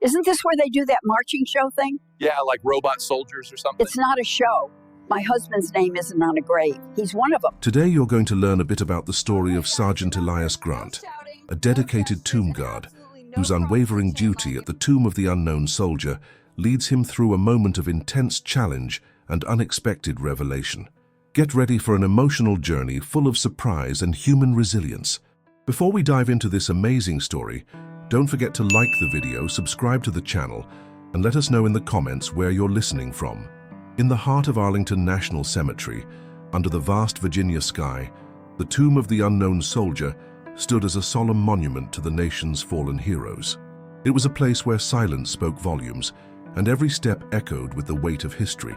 Isn't this where they do that marching show thing? Yeah, like robot soldiers or something. It's not a show. My husband's name isn't on a grave. He's one of them. Today you're going to learn a bit about the story of Sergeant Elias Grant, a dedicated tomb guard whose unwavering duty at the tomb of the unknown soldier leads him through a moment of intense challenge and unexpected revelation. Get ready for an emotional journey full of surprise and human resilience. Before we dive into this amazing story, don't forget to like the video, subscribe to the channel, and let us know in the comments where you're listening from. In the heart of Arlington National Cemetery, under the vast Virginia sky, the tomb of the unknown soldier stood as a solemn monument to the nation's fallen heroes. It was a place where silence spoke volumes, and every step echoed with the weight of history.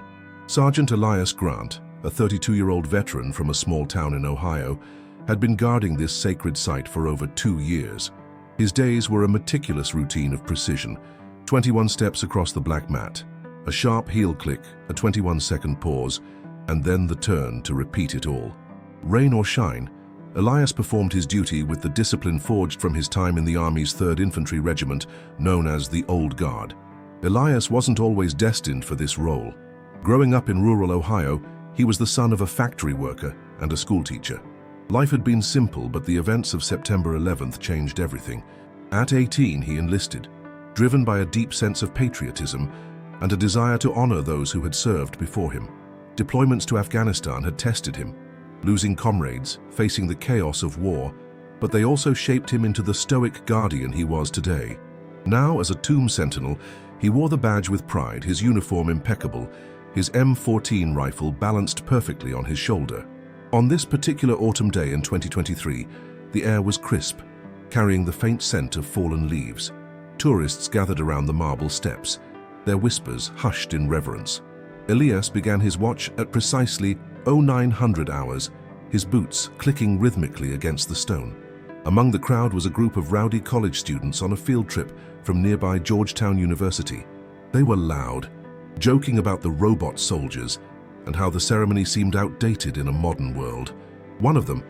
Sergeant Elias Grant, a 32-year-old veteran from a small town in Ohio, had been guarding this sacred site for over 2 years. His days were a meticulous routine of precision, 21 steps across the black mat, a sharp heel click, a 21-second pause, and then the turn to repeat it all. Rain or shine, Elias performed his duty with the discipline forged from his time in the Army's 3rd Infantry Regiment, known as the Old Guard. Elias wasn't always destined for this role. Growing up in rural Ohio, he was the son of a factory worker and a schoolteacher. Life had been simple, but the events of September 11th changed everything. At 18, he enlisted, driven by a deep sense of patriotism and a desire to honor those who had served before him. Deployments to Afghanistan had tested him, losing comrades, facing the chaos of war, but they also shaped him into the stoic guardian he was today. Now, as a tomb sentinel, he wore the badge with pride, his uniform impeccable, his M14 rifle balanced perfectly on his shoulder. On this particular autumn day in 2023, the air was crisp, carrying the faint scent of fallen leaves. Tourists gathered around the marble steps, their whispers hushed in reverence. Elias began his watch at precisely 0900 hours, his boots clicking rhythmically against the stone. Among the crowd was a group of rowdy college students on a field trip from nearby Georgetown University. They were loud, joking about the robot soldiers and how the ceremony seemed outdated in a modern world. One of them,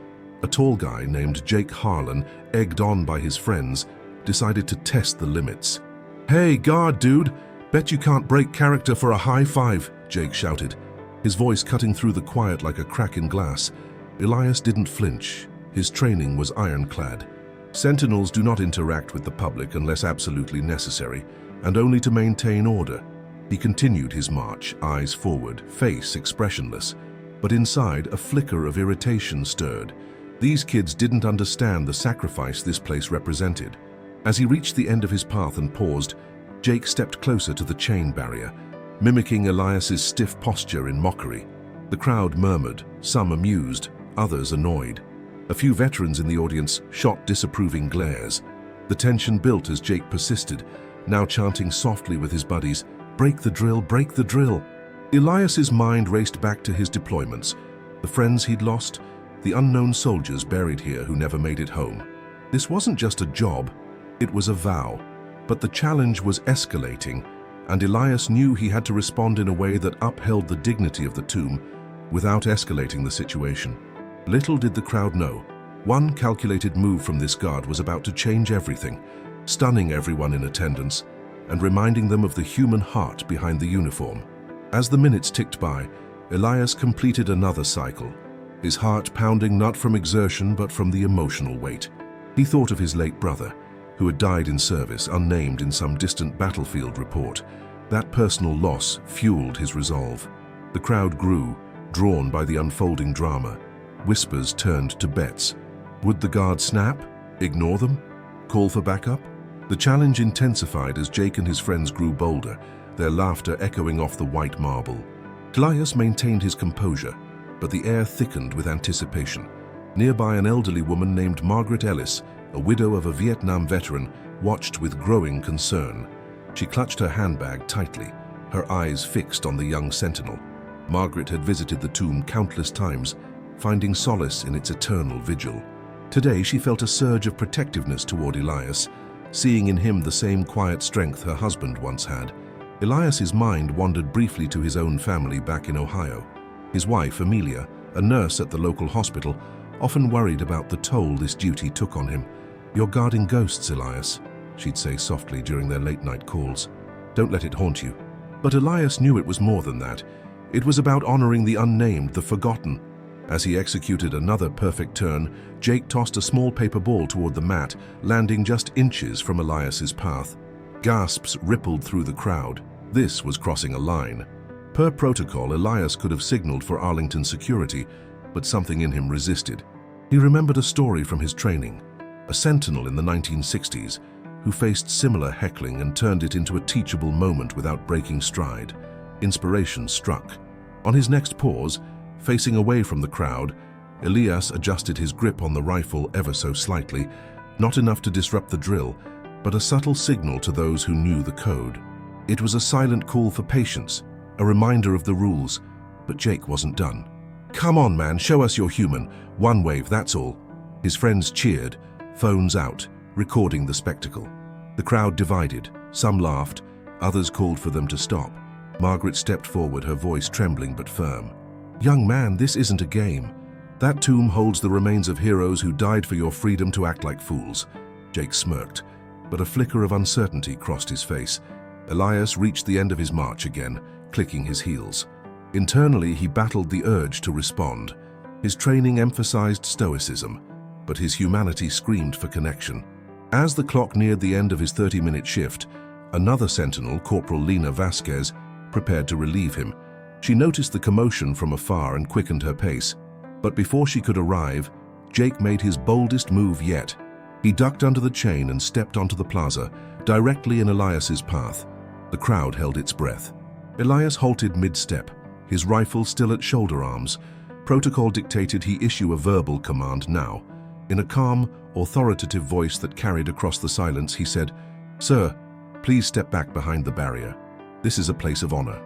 a tall guy named Jake Harlan, egged on by his friends, decided to test the limits. "Hey, guard dude, bet you can't break character for a high five," Jake shouted, his voice cutting through the quiet like a crack in glass. Elias didn't flinch. His training was ironclad. Sentinels do not interact with the public unless absolutely necessary, and only to maintain order. He continued his march, eyes forward, face expressionless, but inside a flicker of irritation stirred. These kids didn't understand the sacrifice this place represented. As he reached the end of his path and paused, Jake stepped closer to the chain barrier, mimicking Elias's stiff posture in mockery. The crowd murmured, some amused, others annoyed. A few veterans in the audience shot disapproving glares. The tension built as Jake persisted, now chanting softly with his buddies, "Break the drill, break the drill." Elias's mind raced back to his deployments, the friends he'd lost, the unknown soldiers buried here who never made it home. This wasn't just a job, it was a vow. But the challenge was escalating, and Elias knew he had to respond in a way that upheld the dignity of the tomb without escalating the situation. Little did the crowd know, one calculated move from this guard was about to change everything, stunning everyone in attendance and reminding them of the human heart behind the uniform. As the minutes ticked by, Elias completed another cycle, his heart pounding not from exertion but from the emotional weight. He thought of his late brother, who had died in service, unnamed in some distant battlefield report. That personal loss fueled his resolve. The crowd grew, drawn by the unfolding drama. Whispers turned to bets. Would the guard snap? Ignore them? Call for backup? The challenge intensified as Jake and his friends grew bolder, their laughter echoing off the white marble. Elias maintained his composure, but the air thickened with anticipation. Nearby, an elderly woman named Margaret Ellis, a widow of a Vietnam veteran, watched with growing concern. She clutched her handbag tightly, her eyes fixed on the young sentinel. Margaret had visited the tomb countless times, finding solace in its eternal vigil. Today, she felt a surge of protectiveness toward Elias, seeing in him the same quiet strength her husband once had. Elias's mind wandered briefly to his own family back in Ohio. His wife, Amelia, a nurse at the local hospital, often worried about the toll this duty took on him. "You're guarding ghosts, Elias," she'd say softly during their late-night calls. Don't let it haunt you. But Elias knew it was more than that. It was about honoring the unnamed, the forgotten. As he executed another perfect turn, Jake tossed a small paper ball toward the mat, landing just inches from Elias's path. Gasps rippled through the crowd. This was crossing a line. Per protocol, Elias could have signaled for Arlington security, but something in him resisted. He remembered a story from his training. A sentinel in the 1960s who faced similar heckling and turned it into a teachable moment without breaking stride. Inspiration struck. On his next pause, facing away from the crowd, Elias adjusted his grip on the rifle ever so slightly, not enough to disrupt the drill, but a subtle signal to those who knew the code. It was a silent call for patience, a reminder of the rules, but Jake wasn't done. Come on, man, show us you're human. One wave, that's all. His friends cheered, phones out, recording the spectacle. The crowd divided. Some laughed, others called for them to stop. Margaret stepped forward, her voice trembling but firm. Young man, this isn't a game. That tomb holds the remains of heroes who died for your freedom to act like fools. Jake smirked, but a flicker of uncertainty crossed his face. Elias reached the end of his march again, clicking his heels. Internally, he battled the urge to respond. His training emphasized stoicism, but his humanity screamed for connection. As the clock neared the end of his 30-minute shift, another sentinel, Corporal Lena Vasquez, prepared to relieve him. She noticed the commotion from afar and quickened her pace. But before she could arrive, Jake made his boldest move yet. He ducked under the chain and stepped onto the plaza, directly in Elias's path. The crowd held its breath. Elias halted mid-step, his rifle still at shoulder arms. Protocol dictated he issue a verbal command now. In a calm, authoritative voice that carried across the silence, he said, "Sir, please step back behind the barrier. This is a place of honor."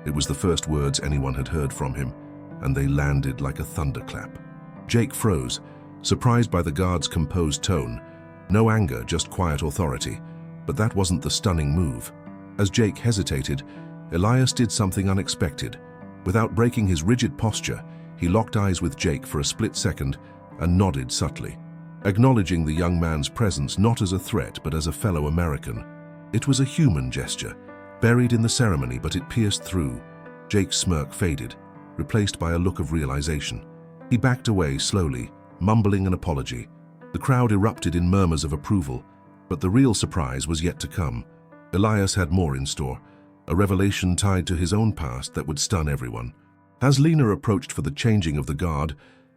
It was the first words anyone had heard from him, and they landed like a thunderclap. Jake froze, surprised by the guard's composed tone. No anger, just quiet authority. But that wasn't the stunning move. As Jake hesitated, Elias did something unexpected. Without breaking his rigid posture, he locked eyes with Jake for a split second and nodded subtly, acknowledging the young man's presence not as a threat but as a fellow American. It was a human gesture, buried in the ceremony, but it pierced through. Jake's smirk faded, replaced by a look of realization. He backed away slowly, mumbling an apology. The crowd erupted in murmurs of approval, but the real surprise was yet to come. Elias had more in store, a revelation tied to his own past that would stun everyone. As Lena approached for the changing of the guard,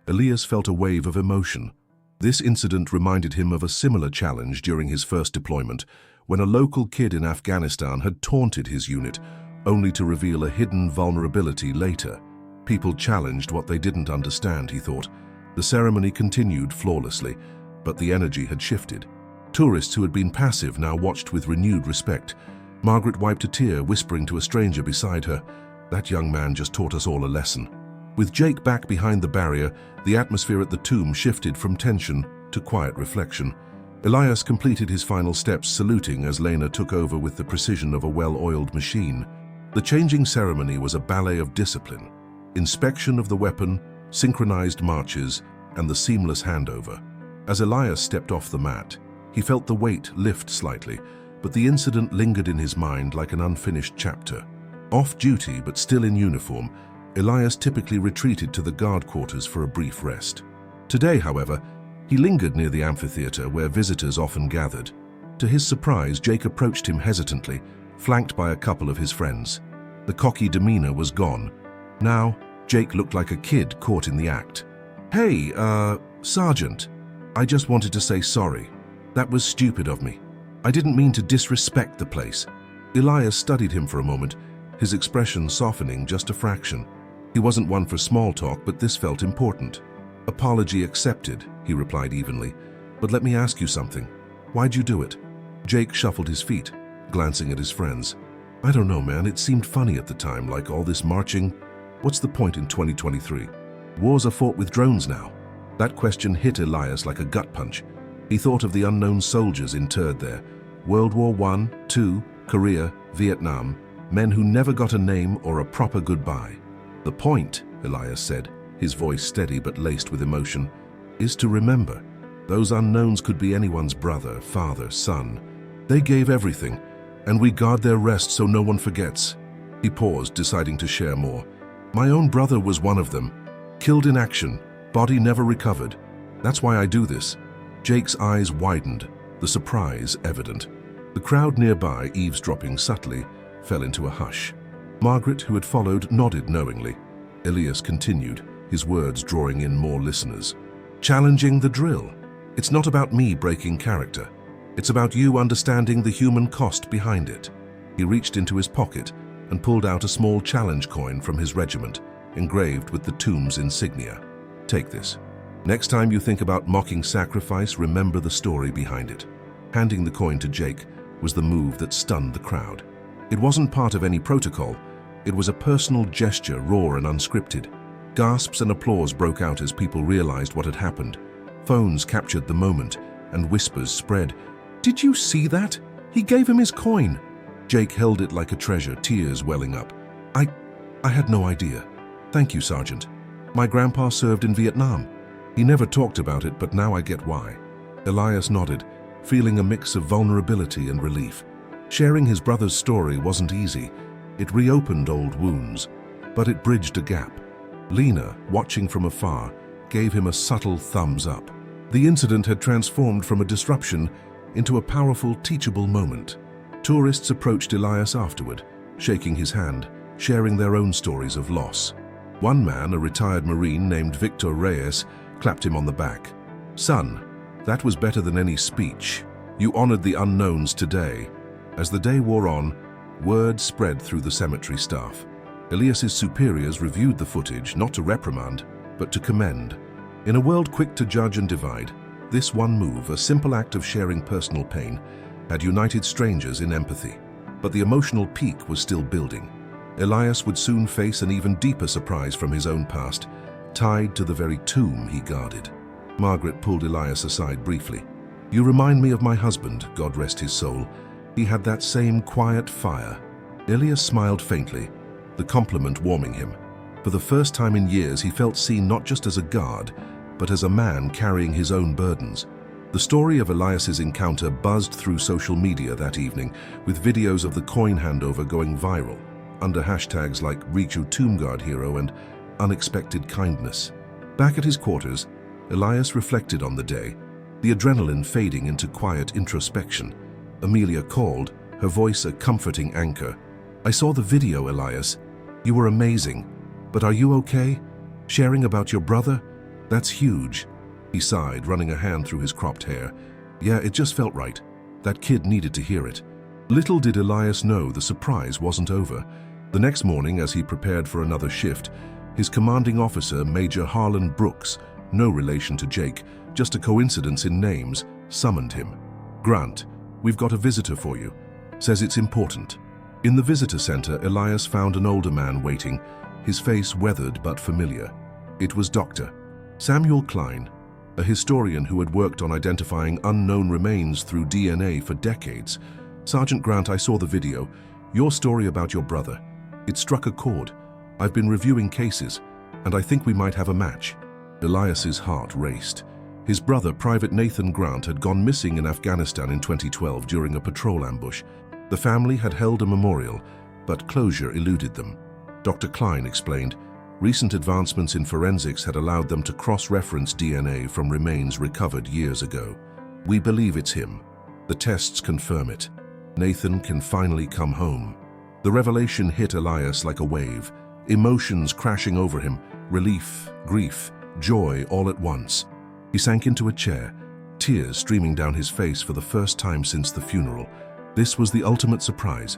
Elias felt a wave of emotion. This incident reminded him of a similar challenge during his first deployment, when a local kid in Afghanistan had taunted his unit, only to reveal a hidden vulnerability later. People challenged what they didn't understand, he thought. The ceremony continued flawlessly, but the energy had shifted. Tourists who had been passive now watched with renewed respect. Margaret wiped a tear, whispering to a stranger beside her, "That young man just taught us all a lesson." With Jake back behind the barrier, the atmosphere at the tomb shifted from tension to quiet reflection. Elias completed his final steps, saluting as Lena took over with the precision of a well-oiled machine. The changing ceremony was a ballet of discipline. Inspection of the weapon, synchronized marches, and the seamless handover. As Elias stepped off the mat, he felt the weight lift slightly, but the incident lingered in his mind like an unfinished chapter. Off-duty but still in uniform, Elias typically retreated to the guard quarters for a brief rest. Today, however, he lingered near the amphitheater where visitors often gathered. To his surprise, Jake approached him hesitantly, flanked by a couple of his friends. The cocky demeanor was gone. Now, Jake looked like a kid caught in the act. "Hey, Sergeant, I just wanted to say sorry. That was stupid of me. I didn't mean to disrespect the place." Elias studied him for a moment, his expression softening just a fraction. He wasn't one for small talk, but this felt important. "Apology accepted," he replied evenly. "But let me ask you something. Why'd you do it?" Jake shuffled his feet, glancing at his friends. "I don't know, man. It seemed funny at the time, like all this marching. What's the point in 2023? Wars are fought with drones now." That question hit Elias like a gut punch. He thought of the unknown soldiers interred there. World War I, II, Korea, Vietnam. Men who never got a name or a proper goodbye. "The point," Elias said, his voice steady but laced with emotion, "is to remember. Those unknowns could be anyone's brother, father, son. They gave everything, and we guard their rest so no one forgets." He paused, deciding to share more. "My own brother was one of them. Killed in action, body never recovered. That's why I do this." Jake's eyes widened, the surprise evident. The crowd nearby, eavesdropping subtly, fell into a hush. Margaret, who had followed, nodded knowingly. Elias continued, his words drawing in more listeners. "Challenging the drill. It's not about me breaking character. It's about you understanding the human cost behind it." He reached into his pocket and pulled out a small challenge coin from his regiment, engraved with the tomb's insignia. "Take this. Next time you think about mocking sacrifice, remember the story behind it." Handing the coin to Jake was the move that stunned the crowd. It wasn't part of any protocol. It was a personal gesture, raw and unscripted. Gasps and applause broke out as people realized what had happened. Phones captured the moment, and whispers spread. "Did you see that? He gave him his coin." Jake held it like a treasure, tears welling up. I had no idea. Thank you, Sergeant. My grandpa served in Vietnam. He never talked about it, but now I get why." Elias nodded, feeling a mix of vulnerability and relief. Sharing his brother's story wasn't easy. It reopened old wounds, but it bridged a gap. Lena, watching from afar, gave him a subtle thumbs up. The incident had transformed from a disruption into a powerful, teachable moment. Tourists approached Elias afterward, shaking his hand, sharing their own stories of loss. One man, a retired Marine named Victor Reyes, clapped him on the back. "Son, that was better than any speech. You honored the unknowns today." As the day wore on, word spread through the cemetery staff. Elias's superiors reviewed the footage, not to reprimand, but to commend. In a world quick to judge and divide, this one move, a simple act of sharing personal pain, had united strangers in empathy. But the emotional peak was still building. Elias would soon face an even deeper surprise from his own past, tied to the very tomb he guarded. Margaret pulled Elias aside briefly. "You remind me of my husband, God rest his soul. He had that same quiet fire." Elias smiled faintly, the compliment warming him. For the first time in years, he felt seen not just as a guard, but as a man carrying his own burdens. The story of Elias's encounter buzzed through social media that evening, with videos of the coin handover going viral, under hashtags like Richu Tombguard Hero and Unexpected Kindness. Back at his quarters, Elias reflected on the day, the adrenaline fading into quiet introspection. Amelia called, her voice a comforting anchor. "I saw the video, Elias. You were amazing. But are you okay? Sharing about your brother? That's huge." He sighed, running a hand through his cropped hair. "Yeah, it just felt right. That kid needed to hear it." Little did Elias know the surprise wasn't over. The next morning, as he prepared for another shift, his commanding officer, Major Harlan Brooks, no relation to Jake, just a coincidence in names, summoned him. "Grant, we've got a visitor for you. Says it's important." In the visitor center, Elias found an older man waiting, his face weathered but familiar. It was Dr. Samuel Klein, a historian who had worked on identifying unknown remains through DNA for decades. "Sergeant Grant, I saw the video. Your story about your brother. It struck a chord. I've been reviewing cases, and I think we might have a match." Elias's heart raced. His brother, Private Nathan Grant, had gone missing in Afghanistan in 2012 during a patrol ambush. The family had held a memorial, but closure eluded them. Dr. Klein explained, recent advancements in forensics had allowed them to cross-reference DNA from remains recovered years ago. "We believe it's him. The tests confirm it. Nathan can finally come home." The revelation hit Elias like a wave, emotions crashing over him, relief, grief, joy all at once. He sank into a chair, tears streaming down his face for the first time since the funeral. This was the ultimate surprise,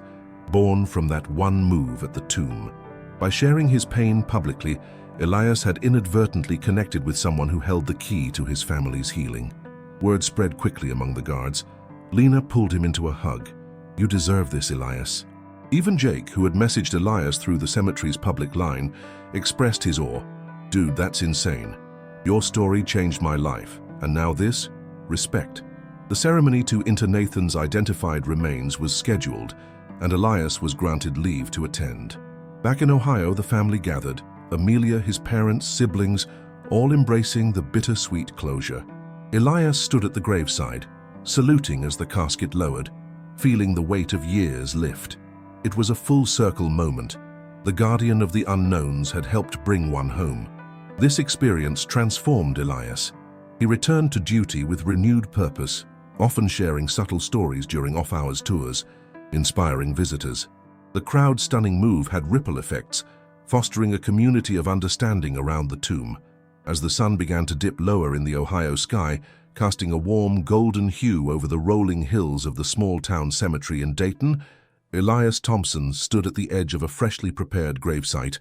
born from that one move at the tomb. By sharing his pain publicly, Elias had inadvertently connected with someone who held the key to his family's healing. Word spread quickly among the guards. Lena pulled him into a hug. "You deserve this, Elias." Even Jake, who had messaged Elias through the cemetery's public line, expressed his awe. "Dude, that's insane. Your story changed my life, and now this? Respect." The ceremony to inter Nathan's identified remains was scheduled, and Elias was granted leave to attend. Back in Ohio, the family gathered, Amelia, his parents, siblings, all embracing the bittersweet closure. Elias stood at the graveside, saluting as the casket lowered. feeling the weight of years lift. It was a full-circle moment. The guardian of the unknowns had helped bring one home. This experience transformed Elias. He returned to duty with renewed purpose, often sharing subtle stories during off-hours tours, inspiring visitors. The crowd's stunning move had ripple effects, fostering a community of understanding around the tomb. As the sun began to dip lower in the Ohio sky, casting a warm golden hue over the rolling hills of the small-town cemetery in Dayton, Elias Thompson stood at the edge of a freshly prepared gravesite.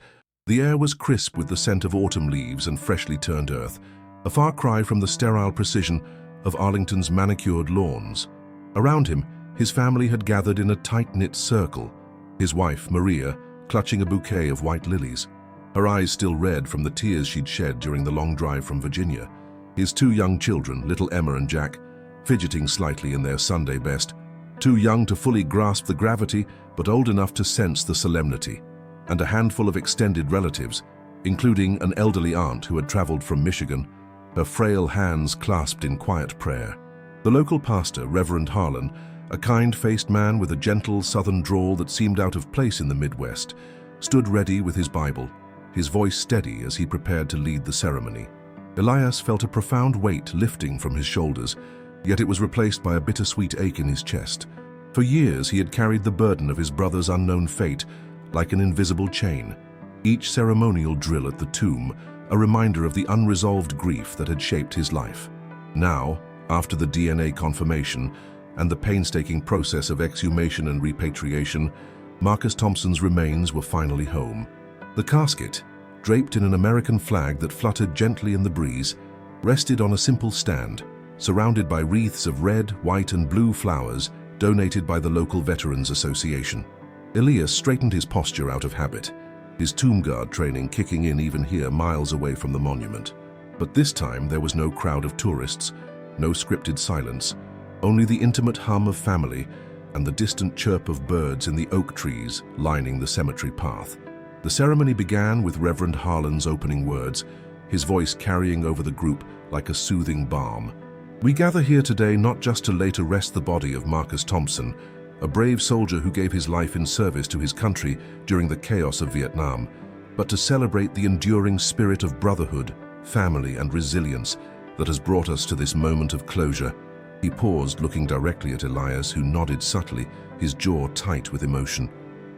The air was crisp with the scent of autumn leaves and freshly turned earth, a far cry from the sterile precision of Arlington's manicured lawns. Around him, his family had gathered in a tight-knit circle, his wife, Maria, clutching a bouquet of white lilies, her eyes still red from the tears she'd shed during the long drive from Virginia. His two young children, little Emma and Jack, fidgeting slightly in their Sunday best, too young to fully grasp the gravity, but old enough to sense the solemnity, and a handful of extended relatives, including an elderly aunt who had traveled from Michigan, her frail hands clasped in quiet prayer. The local pastor, Reverend Harlan, a kind-faced man with a gentle southern drawl that seemed out of place in the Midwest, stood ready with his Bible, his voice steady as he prepared to lead the ceremony. Elias felt a profound weight lifting from his shoulders, yet it was replaced by a bittersweet ache in his chest. For years he had carried the burden of his brother's unknown fate like an invisible chain, each ceremonial drill at the tomb a reminder of the unresolved grief that had shaped his life. Now, after the DNA confirmation and the painstaking process of exhumation and repatriation, Marcus Thompson's remains were finally home. The casket, draped in an American flag that fluttered gently in the breeze, rested on a simple stand, surrounded by wreaths of red, white, and blue flowers donated by the local Veterans Association. Elias straightened his posture out of habit, his tomb guard training kicking in even here miles away from the monument. But this time there was no crowd of tourists, no scripted silence, only the intimate hum of family and the distant chirp of birds in the oak trees lining the cemetery path. The ceremony began with Reverend Harlan's opening words, his voice carrying over the group like a soothing balm. "We gather here today not just to lay to rest the body of Marcus Thompson, a brave soldier who gave his life in service to his country during the chaos of Vietnam, but to celebrate the enduring spirit of brotherhood, family, and resilience that has brought us to this moment of closure." He paused, looking directly at Elias, who nodded subtly, his jaw tight with emotion.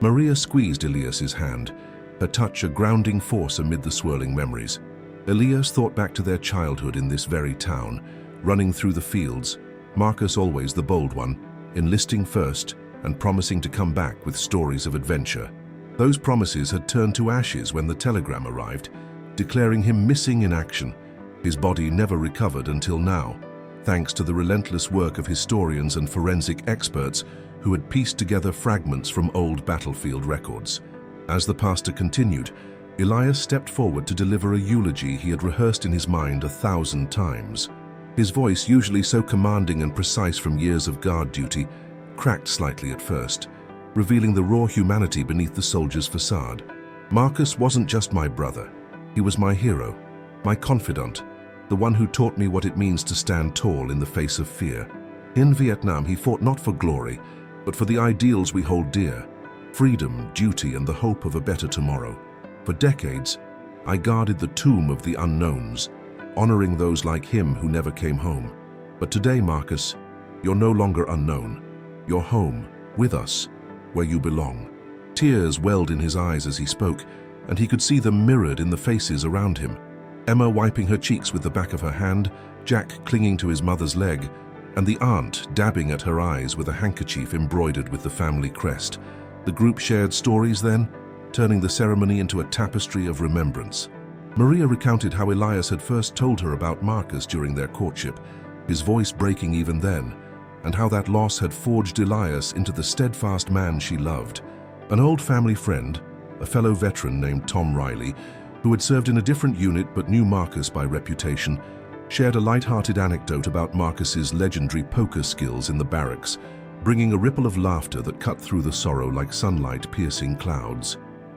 Maria squeezed Elias's hand, her touch a grounding force amid the swirling memories. Elias thought back to their childhood in this very town, running through the fields, Marcus always the bold one, enlisting first and promising to come back with stories of adventure. Those promises had turned to ashes when the telegram arrived, declaring him missing in action. His body never recovered until now, thanks to the relentless work of historians and forensic experts who had pieced together fragments from old battlefield records. As the pastor continued, Elias stepped forward to deliver a eulogy he had rehearsed in his mind 1,000 times. His voice, usually so commanding and precise from years of guard duty, cracked slightly at first, revealing the raw humanity beneath the soldier's facade. "Marcus wasn't just my brother. He was my hero, my confidant, the one who taught me what it means to stand tall in the face of fear. In Vietnam, he fought not for glory, but for the ideals we hold dear, freedom, duty, and the hope of a better tomorrow. For decades, I guarded the tomb of the unknowns, honoring those like him who never came home. But today, Marcus, you're no longer unknown. You're home, with us, where you belong." Tears welled in his eyes as he spoke, and he could see them mirrored in the faces around him. Emma wiping her cheeks with the back of her hand, Jack clinging to his mother's leg, and the aunt dabbing at her eyes with a handkerchief embroidered with the family crest. The group shared stories then, turning the ceremony into a tapestry of remembrance. Maria recounted how Elias had first told her about Marcus during their courtship, his voice breaking even then, and how that loss had forged Elias into the steadfast man she loved. An old family friend, a fellow veteran named Tom Riley, who had served in a different unit but knew Marcus by reputation, shared a light-hearted anecdote about Marcus's legendary poker skills in the barracks, bringing a ripple of laughter that cut through the sorrow like sunlight piercing clouds.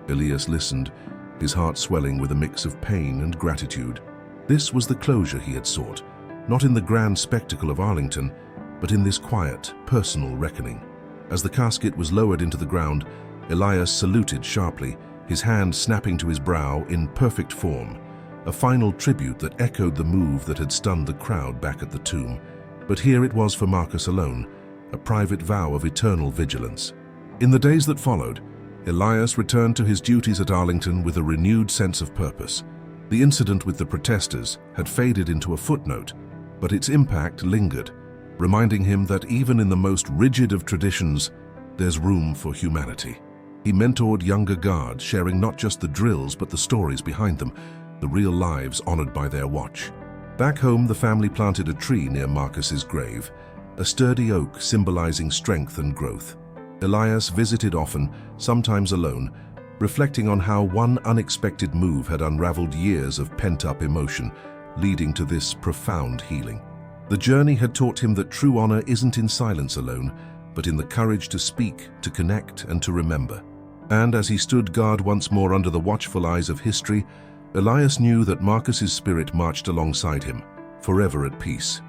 Elias listened, his heart swelling with a mix of pain and gratitude. This was the closure he had sought, not in the grand spectacle of Arlington, but in this quiet, personal reckoning. As the casket was lowered into the ground, Elias saluted sharply, his hand snapping to his brow in perfect form, a final tribute that echoed the move that had stunned the crowd back at the tomb. But here it was for Marcus alone, a private vow of eternal vigilance. In the days that followed, Elias returned to his duties at Arlington with a renewed sense of purpose. The incident with the protesters had faded into a footnote, but its impact lingered, reminding him that even in the most rigid of traditions, there's room for humanity. He mentored younger guards, sharing not just the drills but the stories behind them, the real lives honored by their watch. Back home, the family planted a tree near Marcus's grave, a sturdy oak symbolizing strength and growth. Elias visited often, sometimes alone, reflecting on how one unexpected move had unraveled years of pent-up emotion, leading to this profound healing. The journey had taught him that true honor isn't in silence alone, but in the courage to speak, to connect, and to remember. And as he stood guard once more under the watchful eyes of history, Elias knew that Marcus's spirit marched alongside him, forever at peace.